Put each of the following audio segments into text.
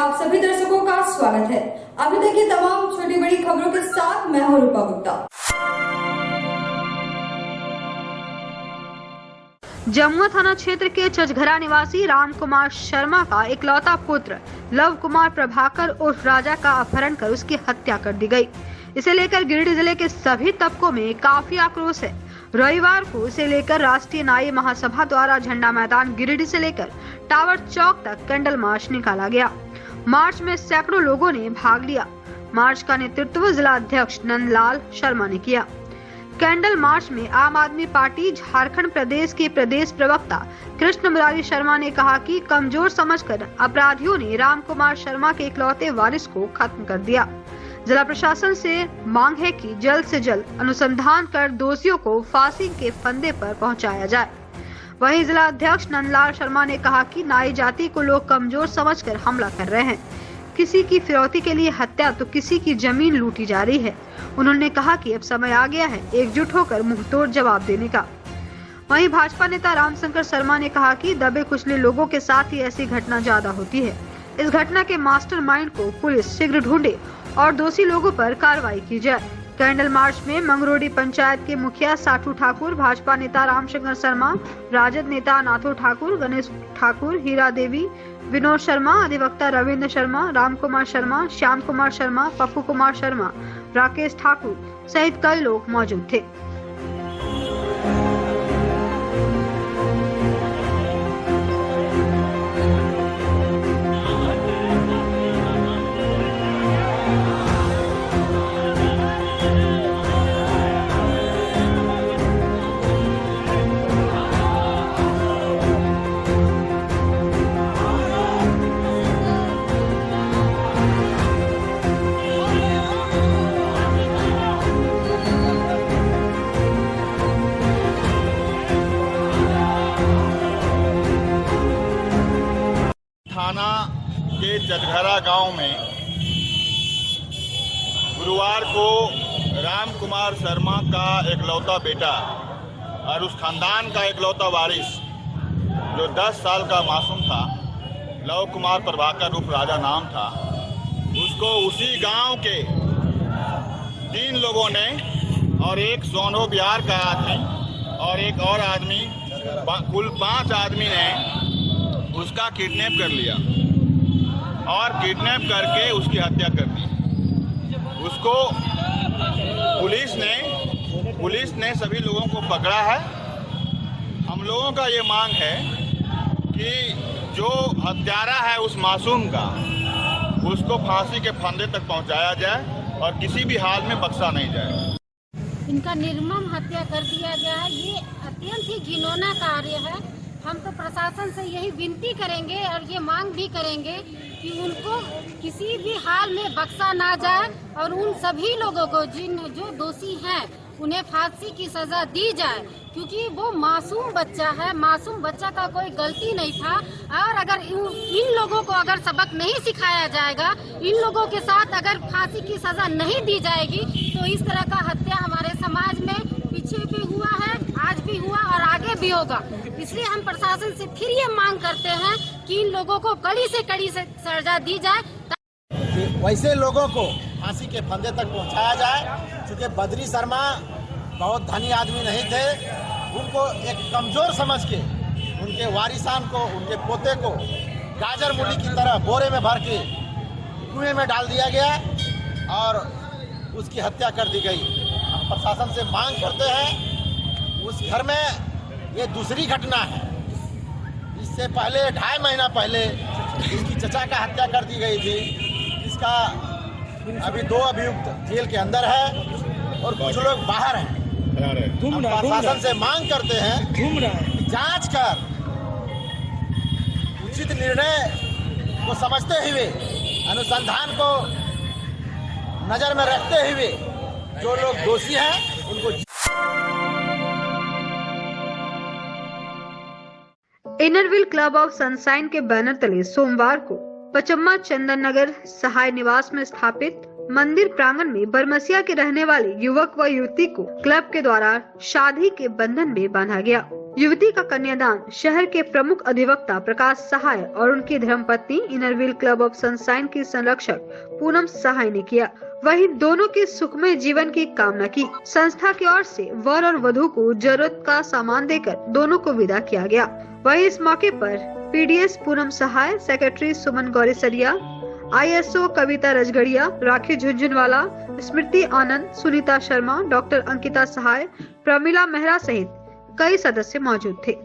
आप सभी दर्शकों का स्वागत है। अभी तक की तमाम छोटी बड़ी खबरों के साथ मैं हूं रूपा गुप्ता। जमुआ थाना क्षेत्र के चचघरा निवासी राम कुमार शर्मा का इकलौता पुत्र लव कुमार प्रभाकर उर्फ राजा का अपहरण कर उसकी हत्या कर दी गई। इसे लेकर गिरिडीह जिले के सभी तबकों में काफी आक्रोश है। रविवार को इसे लेकर राष्ट्रीय नाई महासभा द्वारा झंडा मैदान गिरिडीह से लेकर टावर चौक तक कैंडल मार्च निकाला गया। मार्च में सैकड़ों लोगों ने भाग लिया। मार्च का नेतृत्व जिला अध्यक्ष नंदलाल शर्मा ने किया। कैंडल मार्च में आम आदमी पार्टी झारखंड प्रदेश के प्रदेश प्रवक्ता कृष्ण मुरारी शर्मा ने कहा कि कमजोर समझकर अपराधियों ने राम कुमार शर्मा के इकलौते वारिस को खत्म कर दिया। जिला प्रशासन से मांग है कि जल्द से जल्द अनुसंधान कर दोषियों को फांसी के फंदे पर पहुंचाया जाए। वहीं जिला अध्यक्ष नंदलाल शर्मा ने कहा कि नाई जाति को लोग कमजोर समझकर हमला कर रहे हैं। किसी की फिरौती के लिए हत्या तो किसी की जमीन लूटी जा रही है। उन्होंने कहा कि अब समय आ गया है एकजुट होकर मुंहतोड़ जवाब देने का। वहीं भाजपा नेता रामशंकर शर्मा ने कहा कि दबे कुचले लोगों के साथ ही ऐसी घटना ज्यादा होती है। इस घटना के मास्टरमाइंड को पुलिस शीघ्र ढूंढे और दोषी लोगों पर कार्रवाई की जाए। कैंडल मार्च में मंगरोडी पंचायत के मुखिया साठू ठाकुर, भाजपा नेता रामशंकर शर्मा, राजद नेता नाथो ठाकुर, गणेश ठाकुर, हीरा देवी, विनोद शर्मा, अधिवक्ता रविंद्र शर्मा, राम कुमार शर्मा, श्याम कुमार शर्मा, पप्पू कुमार शर्मा, राकेश ठाकुर सहित कई लोग मौजूद थे। थाना के चचघरा गांव में गुरुवार को राम कुमार शर्मा का एकलौता बेटा और उस खानदान का एकलौता वारिस जो 10 साल का मासूम था, लव कुमार प्रभाकर उर्फ राजा नाम था, उसको उसी गांव के 3 लोगों ने और एक सोनो बिहार का आदमी और एक और आदमी, कुल 5 आदमी ने उसका किडनैप कर लिया और किडनैप करके उसकी हत्या कर दी। उसको पुलिस ने सभी लोगों को पकड़ा है। हम लोगों का ये मांग है कि जो हत्यारा है उस मासूम का, उसको फांसी के फंदे तक पहुंचाया जाए और किसी भी हाल में बख्शा नहीं जाए। इनका निर्मम हत्या कर दिया गया है। ये अत्यंत ही घिनौना कार्य है। हम तो प्रशासन से यही विनती करेंगे और ये मांग भी करेंगे कि उनको किसी भी हाल में बख्शा ना जाए और उन सभी लोगों को जो दोषी हैं उन्हें फांसी की सजा दी जाए, क्योंकि वो मासूम बच्चा है। मासूम बच्चा का कोई गलती नहीं था और अगर इन लोगों को अगर सबक नहीं सिखाया जाएगा, इन लोगों के साथ अगर फांसी की सजा नहीं दी जाएगी तो इस तरह का हत्या हमारे समाज में पीछे भी हुआ है, आज भी हुआ और आगे भी होगा। इसलिए हम प्रशासन से फिर ये मांग करते हैं कि इन लोगों को कड़ी से सजा दी जाए। वैसे लोगों को फांसी के फंदे तक पहुंचाया जाए। क्योंकि बद्री शर्मा बहुत धनी आदमी नहीं थे, उनको एक कमजोर समझ के उनके वारिसान को, उनके पोते को गाजर मूली की तरह बोरे में भर के कुएं में डाल दिया गया और उसकी हत्या कर दी गई। हम प्रशासन से मांग करते हैं, उस घर में ये दूसरी घटना है। इससे पहले 2.5 महीना पहले इसकी चचा का हत्या कर दी गई थी। इसका अभी 2 अभियुक्त जेल के अंदर है और कुछ लोग बाहर हैं। हम प्रशासन से मांग करते हैं जांच कर उचित निर्णय को समझते हुए, अनुसंधान को नजर में रखते हुए जो लोग दोषी हैं उनको। इनरव्हील क्लब ऑफ सनशाइन के बैनर तले सोमवार को पचम्मा चंदन नगर सहाय निवास में स्थापित मंदिर प्रांगण में बरमसिया के रहने वाले युवक व युवती को क्लब के द्वारा शादी के बंधन में बांधा गया। युवती का कन्यादान शहर के प्रमुख अधिवक्ता प्रकाश सहाय और उनकी धर्मपत्नी इनरव्हील क्लब ऑफ सनशाइन की संरक्षक पूनम सहाय ने किया। वहीं दोनों के सुखमय जीवन की कामना की। संस्था की ओर से वर और वधू को जरूरत का सामान देकर दोनों को विदा किया गया। वहीं इस मौके पर पीडीएस पूनम सहाय, सेक्रेटरी सुमन गौरीसरिया, ISO कविता रजगड़िया, राखी झुंझुनवाला, स्मृति आनंद, सुनीता शर्मा, डॉक्टर अंकिता सहाय, प्रमिला मेहरा सहित कई सदस्य मौजूद थे।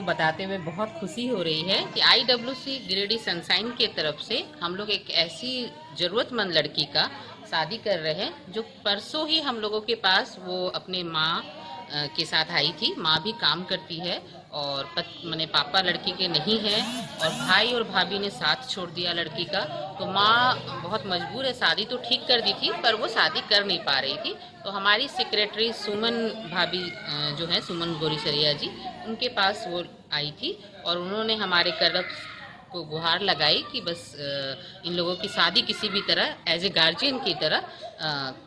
बताते हुए बहुत खुशी हो रही है कि IWC गिरिडीह सनशाइन के तरफ से हम लोग एक ऐसी ज़रूरतमंद लड़की का शादी कर रहे हैं जो परसों ही हम लोगों के पास वो अपने माँ के साथ आई थी। माँ भी काम करती है और मैंने पापा लड़की के नहीं हैं और भाई और भाभी ने साथ छोड़ दिया लड़की का। तो माँ बहुत मजबूर है, शादी तो ठीक कर दी थी पर वो शादी कर नहीं पा रही थी। तो हमारी सेक्रेटरी सुमन भाभी जो है, सुमन गौरीसरिया जी, उनके पास वो आई थी और उन्होंने हमारे क्लब को गुहार लगाई कि बस इन लोगों की शादी किसी भी तरह एज ए गार्जियन की तरह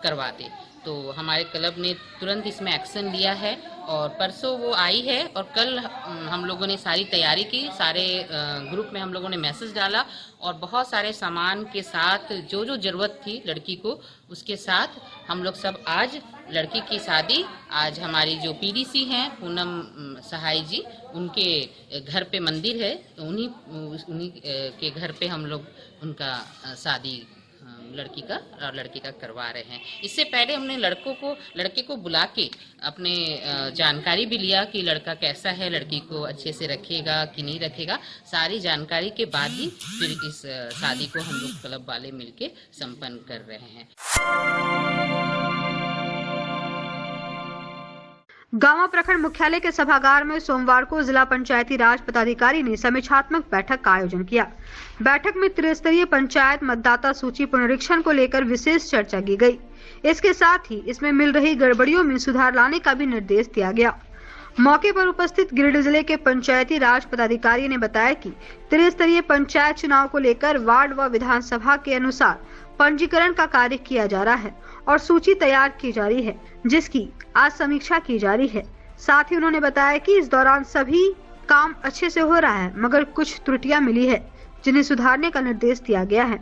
करवा दे। तो हमारे क्लब ने तुरंत इसमें एक्शन लिया है और परसों वो आई है और कल हम लोगों ने सारी तैयारी की। सारे ग्रुप में हम लोगों ने मैसेज डाला और बहुत सारे सामान के साथ जो जो ज़रूरत थी लड़की को, उसके साथ हम लोग सब आज लड़की की शादी, आज हमारी जो PDC हैं पूनम सहाय जी, उनके घर पे मंदिर है, उन्हीं के घर पे हम लोग उनका शादी लड़की का करवा रहे हैं। इससे पहले हमने लड़के को बुला के अपने जानकारी भी लिया कि लड़का कैसा है, लड़की को अच्छे से रखेगा कि नहीं रखेगा। सारी जानकारी के बाद ही फिर इस शादी को हम लोग क्लब वाले मिलके संपन्न कर रहे हैं। गांवा प्रखंड मुख्यालय के सभागार में सोमवार को जिला पंचायती राज पदाधिकारी ने समीक्षात्मक बैठक का आयोजन किया। बैठक में त्रिस्तरीय पंचायत मतदाता सूची पुनरीक्षण को लेकर विशेष चर्चा की गई। इसके साथ ही इसमें मिल रही गड़बड़ियों में सुधार लाने का भी निर्देश दिया गया। मौके पर उपस्थित गिरिडीह जिले के पंचायती राज पदाधिकारी ने बताया कि त्रिस्तरीय पंचायत चुनाव को लेकर वार्ड व विधानसभा के अनुसार पंजीकरण का कार्य किया जा रहा है और सूची तैयार की जा रही है, जिसकी आज समीक्षा की जा रही है। साथ ही उन्होंने बताया कि इस दौरान सभी काम अच्छे से हो रहा है, मगर कुछ त्रुटियां मिली है जिन्हें सुधारने का निर्देश दिया गया है।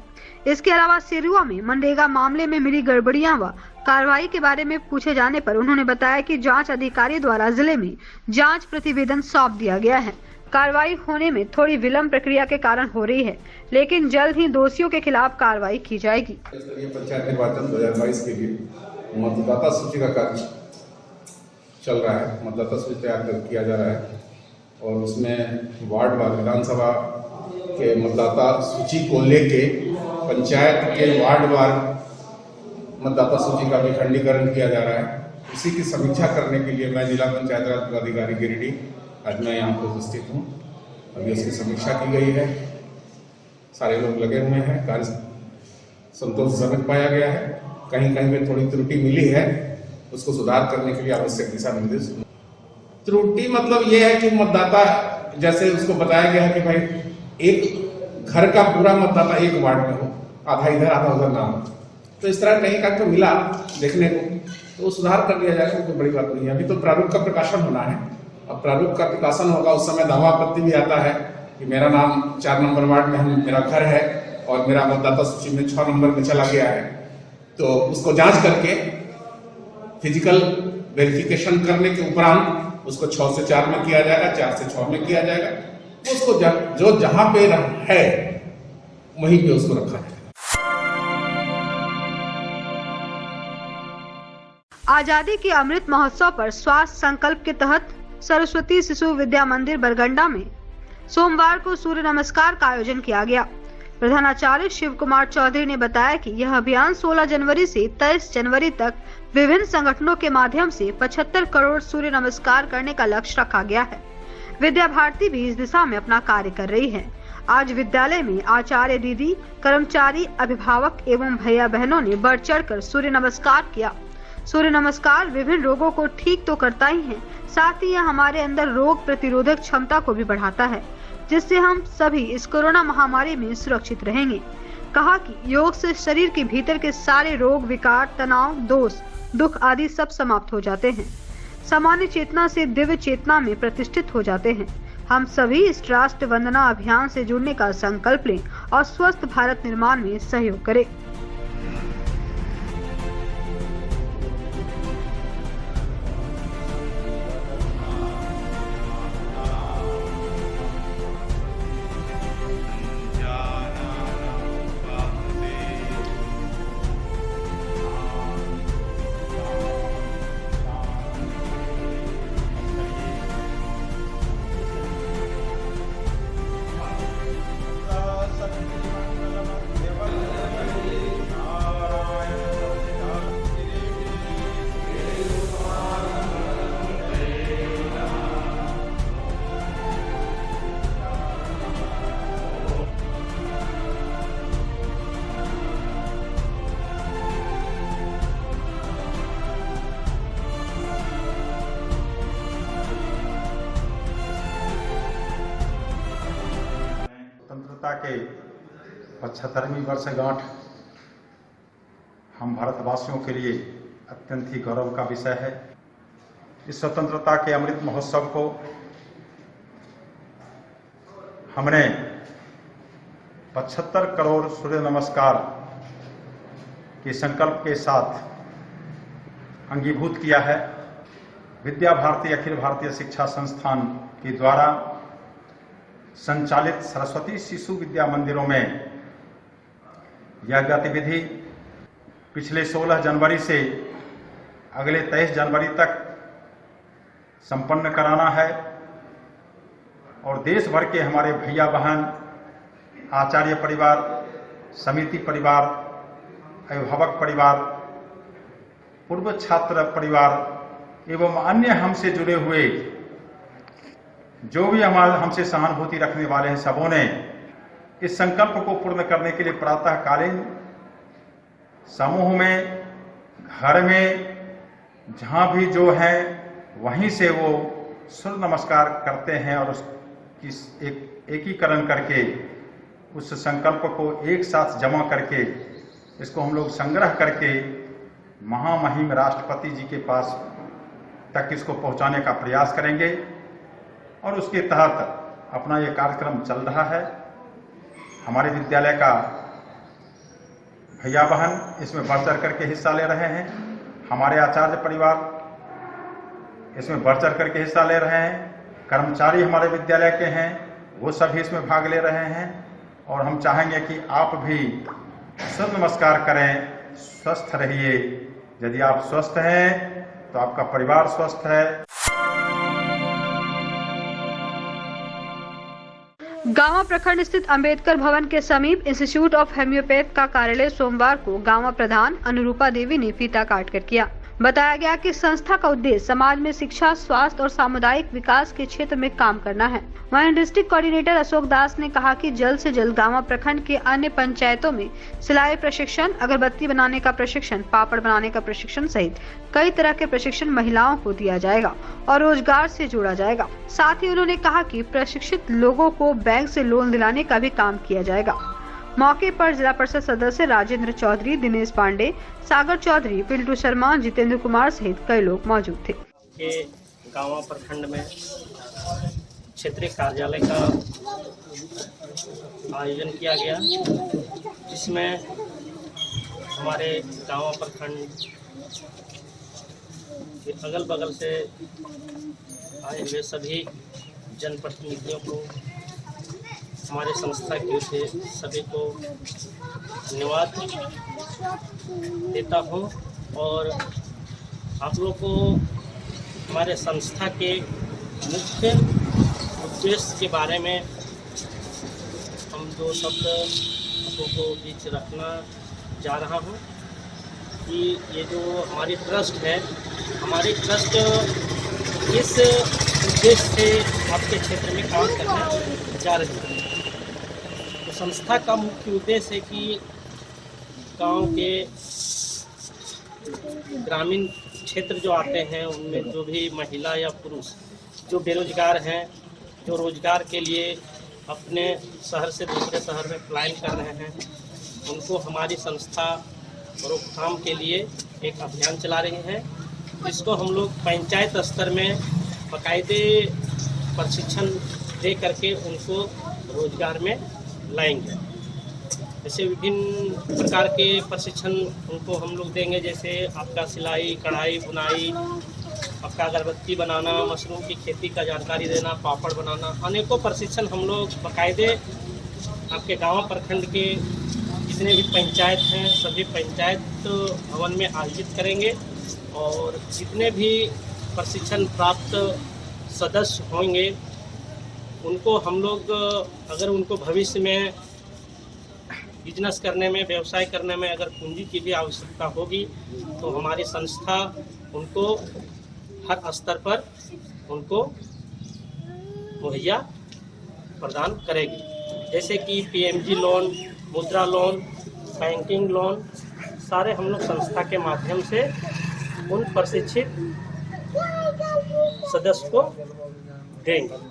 इसके अलावा सिरुआ में मनरेगा मामले में मिली गड़बड़ियां व कार्रवाई के बारे में पूछे जाने पर उन्होंने बताया कि जांच अधिकारी द्वारा जिले में जांच प्रतिवेदन सौंप दिया गया है। कार्रवाई होने में थोड़ी विलंब प्रक्रिया के कारण हो रही है, लेकिन जल्द ही दोषियों के खिलाफ कार्रवाई की जाएगी। पंचायत निर्वाचन 2022 के लिए मतदाता सूची का कार्य चल रहा है। मतदाता सूची तैयार किया जा रहा है और उसमें वार्ड व विधानसभा के मतदाता सूची को लेके पंचायत के वार्ड वार मतदाता सूची का भी खंडीकरण किया जा रहा है। इसी की समीक्षा करने के लिए मैं जिला पंचायत राज पदाधिकारी गिरिडीह आज मैं यहाँ पर उपस्थित हूँ। अभी उसकी समीक्षा की गई है, सारे लोग लगे हुए हैं, कार्य संतोषजनक पाया गया है। कहीं कहीं पे थोड़ी त्रुटि मिली है, उसको सुधार करने के लिए आवश्यक दिशा निर्देश। त्रुटि मतलब ये है कि मतदाता, जैसे उसको बताया गया है कि भाई एक घर का पूरा मतदाता एक वार्ड में हो, आधा इधर आधा उधर ना हो, तो इस तरह कहीं का तो मिला देखने को, तो सुधार कर लिया जाएगा। कोई बड़ी बात नहीं है। अभी तो प्रारूप का प्रकाशन होना है। अब प्रारूप का प्रकाशन होगा, उस समय दावा आपत्ति भी आता है कि मेरा नाम 4 नंबर वार्ड में मेरा घर है और मेरा मतदाता सूची में 6 नंबर में चला गया है। तो उसको जांच करके फिजिकल वेरिफिकेशन करने के उपरांत उसको 6 से 4 में किया जाएगा, 4 से 6 में किया जाएगा। उसको जो जहां पे है वहीं पे उसको रखा जाएगा। आजादी के अमृत महोत्सव पर स्वास्थ्य संकल्प के तहत सरस्वती शिशु विद्या मंदिर बरगंडा में सोमवार को सूर्य नमस्कार का आयोजन किया गया। प्रधानाचार्य शिव कुमार चौधरी ने बताया कि यह अभियान 16 जनवरी से 23 जनवरी तक विभिन्न संगठनों के माध्यम से 75 करोड़ सूर्य नमस्कार करने का लक्ष्य रखा गया है। विद्या भारती भी इस दिशा में अपना कार्य कर रही है। आज विद्यालय में आचार्य दीदी, कर्मचारी, अभिभावक एवं भैया बहनों ने बढ़ चढ़कर सूर्य नमस्कार किया। सूर्य नमस्कार विभिन्न रोगों को ठीक तो करता ही है, साथ ही यह हमारे अंदर रोग प्रतिरोधक क्षमता को भी बढ़ाता है, जिससे हम सभी इस कोरोना महामारी में सुरक्षित रहेंगे। कहा कि योग से शरीर के भीतर के सारे रोग, विकार, तनाव, दोष, दुख आदि सब समाप्त हो जाते हैं। सामान्य चेतना से दिव्य चेतना में प्रतिष्ठित हो जाते हैं। हम सभी इस राष्ट्र वंदना अभियान से जुड़ने का संकल्प लें और स्वस्थ भारत निर्माण में सहयोग करें। स्वतंत्रता के 75वीं वर्षगांठ हम भारतवासियों के लिए अत्यंत ही गौरव का विषय है। इस स्वतंत्रता के अमृत महोत्सव को हमने 75 करोड़ सूर्य नमस्कार के संकल्प के साथ अंगीभूत किया है। विद्या भारती अखिल भारतीय शिक्षा संस्थान के द्वारा संचालित सरस्वती शिशु विद्या मंदिरों में यह गतिविधि पिछले 16 जनवरी से अगले 23 जनवरी तक संपन्न कराना है और देश भर के हमारे भैया बहन, आचार्य परिवार, समिति परिवार, अभिभावक परिवार, पूर्व छात्र परिवार एवं अन्य हमसे जुड़े हुए जो भी हमसे सहानुभूति रखने वाले हैं, सबों ने इस संकल्प को पूर्ण करने के लिए प्रातःकालीन समूह में, घर में, जहां भी जो है वहीं से वो सूर्य नमस्कार करते हैं और उसकी एकीकरण करके उस संकल्प को एक साथ जमा करके इसको हम लोग संग्रह करके महामहिम राष्ट्रपति जी के पास तक इसको पहुंचाने का प्रयास करेंगे और उसके तहत अपना ये कार्यक्रम चल रहा है। हमारे विद्यालय का भैया बहन इसमें बढ़ चढ़ करके हिस्सा ले रहे हैं। हमारे आचार्य परिवार इसमें बढ़ चढ़ करके हिस्सा ले रहे हैं। कर्मचारी हमारे विद्यालय के हैं, वो सभी इसमें भाग ले रहे हैं और हम चाहेंगे कि आप भी सूर्य नमस्कार करें, स्वस्थ रहिए। यदि आप स्वस्थ हैं तो आपका परिवार स्वस्थ है। गांवा प्रखंड स्थित अंबेडकर भवन के समीप इंस्टीट्यूट ऑफ होम्योपैथ का कार्यालय सोमवार को गांवा प्रधान अनुरूपा देवी ने फीता काटकर किया। बताया गया कि संस्था का उद्देश्य समाज में शिक्षा, स्वास्थ्य और सामुदायिक विकास के क्षेत्र में काम करना है। वहीं डिस्ट्रिक्ट कोऑर्डिनेटर अशोक दास ने कहा कि जल्द से जल्द गांवा प्रखंड के अन्य पंचायतों में सिलाई प्रशिक्षण, अगरबत्ती बनाने का प्रशिक्षण, पापड़ बनाने का प्रशिक्षण सहित कई तरह के प्रशिक्षण महिलाओं को दिया जाएगा और रोजगार से जोड़ा जाएगा। साथ ही उन्होंने कहा कि प्रशिक्षित लोगों को बैंक से लोन दिलाने का भी काम किया जाएगा। मौके पर जिला परिषद सदस्य राजेंद्र चौधरी, दिनेश पांडे, सागर चौधरी, पिंटू शर्मा, जितेंद्र कुमार सहित कई लोग मौजूद थे। गांवा प्रखंड में क्षेत्रीय कार्यालय का आयोजन किया गया, जिसमें हमारे गांवा प्रखंड के अगल बगल से आए हुए सभी जनप्रतिनिधियों को, हमारे संस्था की ओर से सभी को धन्यवाद देता हूं और आप लोग को हमारे संस्था के मुख्य उद्देश्य के बारे में हम 2 शब्द आप लोगों को बीच रखना जा रहा हूँ कि ये जो हमारी ट्रस्ट है, हमारी ट्रस्ट इस उद्देश्य से आपके क्षेत्र में काम करने जा रही है। तो संस्था का मुख्य उद्देश्य है कि गांव के ग्रामीण क्षेत्र जो आते हैं उनमें जो भी महिला या पुरुष जो बेरोजगार हैं, जो रोजगार के लिए अपने शहर से दूसरे शहर में पलायन कर रहे हैं, उनको हमारी संस्था रोकथाम के लिए एक अभियान चला रही है, जिसको हम लोग पंचायत स्तर में बाकायदे प्रशिक्षण दे करके उनको रोजगार में लाएंगे। जैसे विभिन्न प्रकार के प्रशिक्षण उनको हम लोग देंगे, जैसे आपका सिलाई, कढ़ाई, बुनाई, आपका अगरबत्ती बनाना, मशरूम की खेती का जानकारी देना, पापड़ बनाना, अनेकों प्रशिक्षण हम लोग बाकायदे आपके गांव प्रखंड के जितने भी पंचायत हैं सभी पंचायत भवन में आयोजित करेंगे और जितने भी प्रशिक्षण प्राप्त सदस्य होंगे उनको हम लोग, अगर उनको भविष्य में बिजनेस करने में, व्यवसाय करने में अगर पूंजी की भी आवश्यकता होगी तो हमारी संस्था उनको हर स्तर पर उनको मुहैया प्रदान करेगी। जैसे कि पीएमजी लोन, मुद्रा लोन, बैंकिंग लोन, सारे हम लोग संस्था के माध्यम से उन प्रशिक्षित सदस्य को देंगे।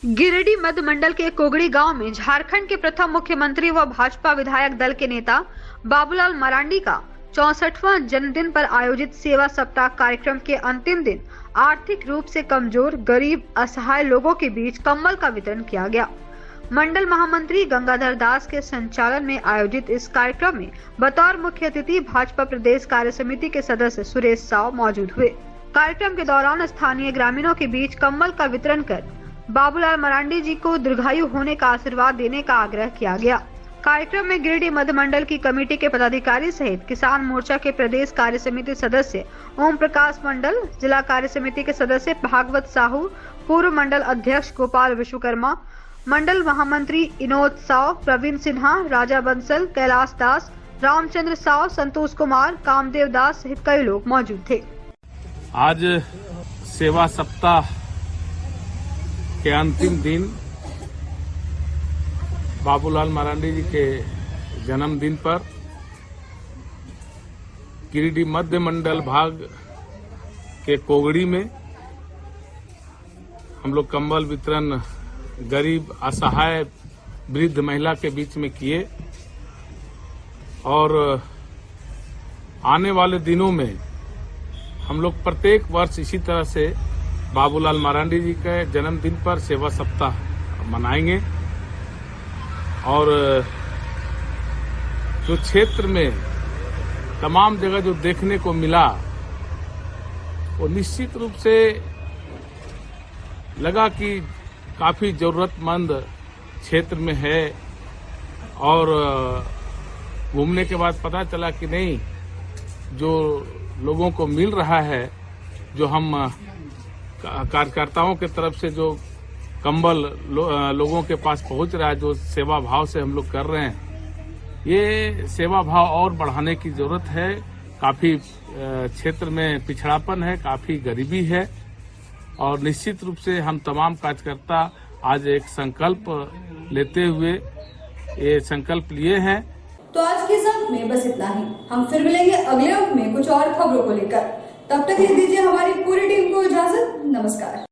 गिरिडीह मध्य मंडल के कोगड़ी गांव में झारखंड के प्रथम मुख्यमंत्री व भाजपा विधायक दल के नेता बाबूलाल मरांडी का 64वां जन्मदिन पर आयोजित सेवा सप्ताह कार्यक्रम के अंतिम दिन आर्थिक रूप से कमजोर, गरीब, असहाय लोगों के बीच कंबल का वितरण किया गया। मंडल महामंत्री गंगाधर दास के संचालन में आयोजित इस कार्यक्रम में बतौर मुख्य अतिथि भाजपा प्रदेश कार्य समिति के सदस्य सुरेश साव मौजूद हुए। कार्यक्रम के दौरान स्थानीय ग्रामीणों के बीच कंबल का वितरण कर बाबूलाल मरांडी जी को दीर्घायु होने का आशीर्वाद देने का आग्रह किया गया। कार्यक्रम में गिरिडीह मध्य मंडल की कमेटी के पदाधिकारी सहित किसान मोर्चा के प्रदेश कार्य समिति सदस्य ओम प्रकाश मंडल, जिला कार्य समिति के सदस्य भागवत साहू, पूर्व मंडल अध्यक्ष गोपाल विश्वकर्मा, मंडल महामंत्री इनोद साव, प्रवीण सिन्हा, राजा बंसल, कैलाश दास, रामचंद्र साव, संतोष कुमार, कामदेव दास सहित कई लोग मौजूद थे। आज सेवा सप्ताह के अंतिम दिन बाबूलाल मरांडी जी के जन्मदिन पर गिरिडीह मध्य मंडल भाग के कोगड़ी में हम लोग कंबल वितरण गरीब, असहाय, वृद्ध महिला के बीच में किए और आने वाले दिनों में हम लोग प्रत्येक वर्ष इसी तरह से बाबूलाल मरांडी जी के जन्मदिन पर सेवा सप्ताह मनाएंगे और जो क्षेत्र में तमाम जगह जो देखने को मिला वो निश्चित रूप से लगा कि काफी जरूरतमंद क्षेत्र में है और घूमने के बाद पता चला कि नहीं, जो लोगों को मिल रहा है, जो हम कार्यकर्ताओं की तरफ से जो कंबल लोगों के पास पहुंच रहा है, जो सेवा भाव से हम लोग कर रहे हैं, ये सेवा भाव और बढ़ाने की जरूरत है। काफी क्षेत्र में पिछड़ापन है, काफी गरीबी है और निश्चित रूप से हम तमाम कार्यकर्ता आज एक संकल्प लेते हुए ये संकल्प लिए हैं। तो आज के इस अंक में बस इतना ही। हम फिर मिलेंगे अगले अंक में कुछ और खबरों को लेकर। तब तक दीजिए हमारी पूरी टीम को इजाजत। नमस्कार।